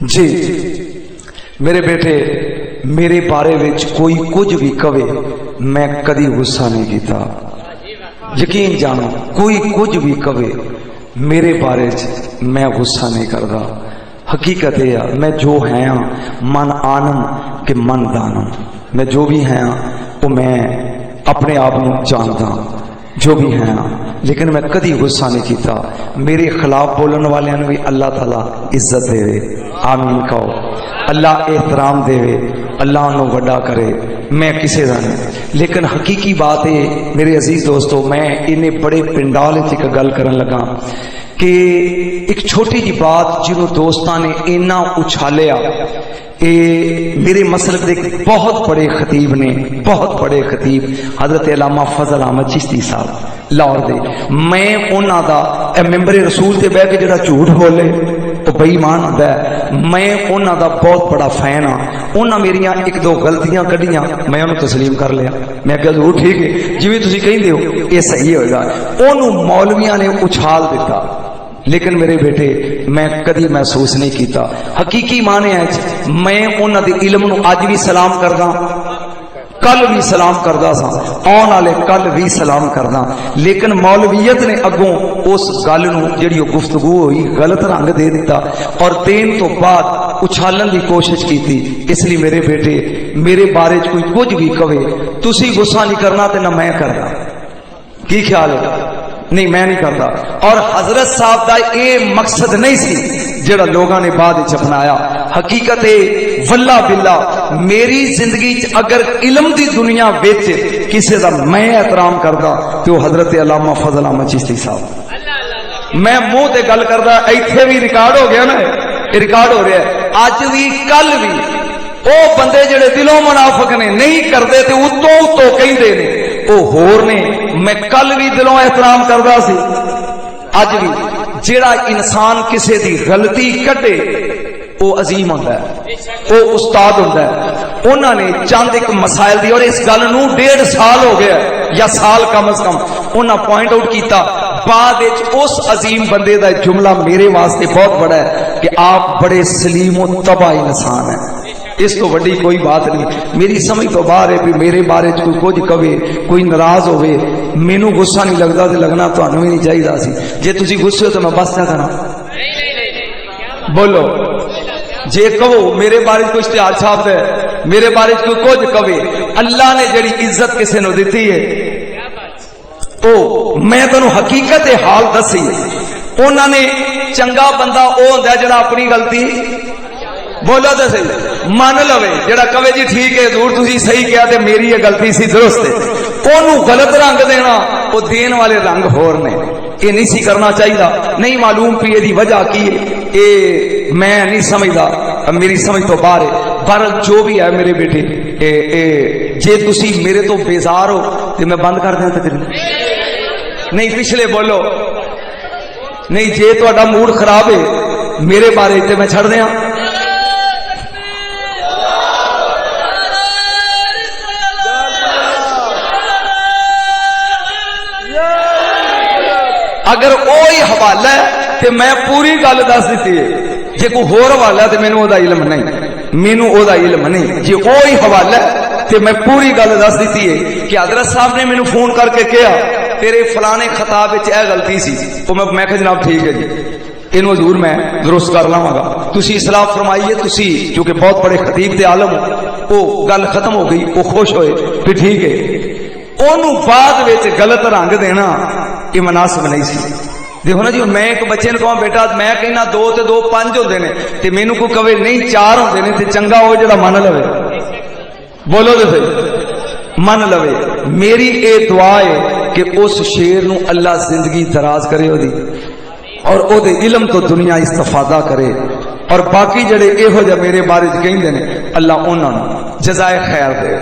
जी मेरे बेटे, मेरे बारे में कोई कुछ भी कवे, मैं कदी गुस्सा नहीं किया। यकीन जानो, कोई कुछ भी कवे मेरे बारे मैं गुस्सा नहीं करता। हकीकत है मैं जो है मन आनम के मन दानम, मैं जो भी है वो मैं अपने आप को जानता जो भी है, लेकिन मैं कदी गुस्सा नहीं किया। मेरे खिलाफ बोलने वाले ने भी अल्लाह ताला इज्जत देवे, आमीन कहो। अल्लाह एहतराम देवे, अल्लाह उन्होंने वड्डा करे, मैं किसी का नहीं। लेकिन हकीकी बात है मेरे अजीज दोस्तों, मैं इन्हें बड़े पिंडाल एक गल करन लगा कि एक छोटी जी बात जिन्हों दोस्तों ने इन्ना उछालिया, मेरे मसलब के बहुत बड़े खतीब ने, बहुत बड़े खतीब हजरत अल्लामा फजल अहमद चिश्ती साहब लाहौर दे, मैं उन्हों का मैंबर रसूल से बह के जो झूठ बोले तो बेईमान होता है, मैं उन्हों का बहुत बड़ा फैन हाँ। उन्हें मेरिया एक दो गलतियां कढ़िया, मैं उन्होंने तस्लीम कर लिया, मैं क्या जरूर ठीक है जिवें तुसीं कहंदे हो ये सही होगा। उन्होंने मौलवियां ने उछाल दिता, लेकिन मेरे बेटे मैं कदी महसूस नहीं किया। हकीकी माने है मैं उन्होंने इल्म नूं अज भी सलाम करदा, कल भी सलाम करदा सा, आने वाले कल भी सलाम करदा। लेकिन मौलवियत ने अगों उस गल नूं जिहड़ी गुफ्तगू हुई गलत रंग दे दिता और देन तो बाद उछालन की कोशिश की। इसलिए मेरे बेटे मेरे बारे कोई कुछ भी कवे, तुसी गुस्सा नहीं करना तो ना मैं करदा। की ख्याल है? नहीं मैं नहीं करता। और हजरत साहब का ये मकसद नहीं सी जेड़ा लोगों ने बाद अपनाया। हकीकत है वल्ला बिल्ला मेरी जिंदगी अगर इल्म की दुनिया बेच किसी का मैं एहतराम करता तो हजरत अल्लामा फजल अहमद चिश्ती साहब। मैं मुंह ते गल करदा, इत्थे भी रिकॉर्ड हो गया ना, रिकॉर्ड हो रहा है अज भी कल भी। वो बंदे जेड़े दिलों मुनाफिक ने नहीं करते तो उतों उतों कहते ने वो होर ने। मैं कल भी दिलों एहतराम करता सी, अज भी। जेड़ा इंसान किसी की गलती कटे वो अजीम होता है, वो उस्ताद होता है। उन्होंने चंद एक मसाइल दी और इस गल नूं 1.5 साल हो गया या साल कम अज कम उन्होंने पॉइंट आउट किया। बाद उस अजीम बंदे का जुमला मेरे वास्ते बहुत बड़ा है कि आप बड़े सलीम व तबाह इंसान है। इस तो वड्डी कोई बात नहीं। मेरी समझ तो बाहर है भी मेरे बारे कोई कुछ कवे, कोई नाराज होवे, मैनू गुस्सा नहीं लगता तो लगना तुहानू भी नहीं चाहिए सी। जे तुसी गुस्से हो तो मैं बस क्या करा? बोलो जे कहो मेरे बारे कोई इश्तिहार छाप दे, मेरे बारे कोई कुछ कवे, अल्लाह ने जड़ी इज्जत किसी ने दी है ओ मैं तेनों हकीकत हाल दसी। उन्होंने चंगा बंदा वो होंदा जिहड़ा अपनी गलती बोलो तो सही मान लवे, जेड़ा कवे जी ठीक है दूर तुसी सही किया ते मेरी ये गलती सी दुरुस्त है, ओनू गलत रंग देना वो देन वाले रंग होर ने। ये नहीं सी करना चाहिए। नहीं मालूम पी दी वजह की ए मैं नहीं समझदा, मेरी समझ तो बाहर है। पर जो भी है मेरे बेटे जे तुसी मेरे तो बेजार हो तो मैं बंद कर दें तकरीर। नहीं पिछले बोलो नहीं, जे तुहाडा मूड खराब है मेरे बारे ते मैं छड़ दियां। अगर वही हवाला है तो मैं पूरी गल दस दी है, जे कोई होर हवाला है तो मैनू ओदा इल्म नहीं, मैनू ओदा इल्म नहीं। जे वही हवाला है तो मैं पूरी गल दस दी है कि हजरत साहब ने मैनू फोन करके कहा तेरे फलाने खिताब विच यह गलती सी, तो मैं कहा जनाब ठीक है जी इनू हजूर मैं दुरुस्त कर लवांगा, तुसी इस्लाह फरमाइए। तुसी क्योंकि बहुत बड़े खतीब ते आलम हो, वो गल खत्म हो गई, वो खुश होए फिर ठीक है। ओनू बाद विच गलत रंग देना ये मुनासिब नहीं सी। देखो ना जी, मैं एक बच्चे ने कहा बेटा मैं कहना 2 ते 2 5 होंदे ने ते मैनू कोई कवे नहीं 4 होंदे ने ते चंगा हो जेड़ा मन लवे। बोलो तो सही मन लवे। मेरी ये दुआ है कि उस शेर नू अल्लाह जिंदगी दराज करे ओदी और ओदे इल्म तो दुनिया इस्तेफादा करे। और बाकी जड़े इहो जिहा मेरे बारे च कहंदे ने अल्लाह उन्हां नू जज़ाए खैर दे।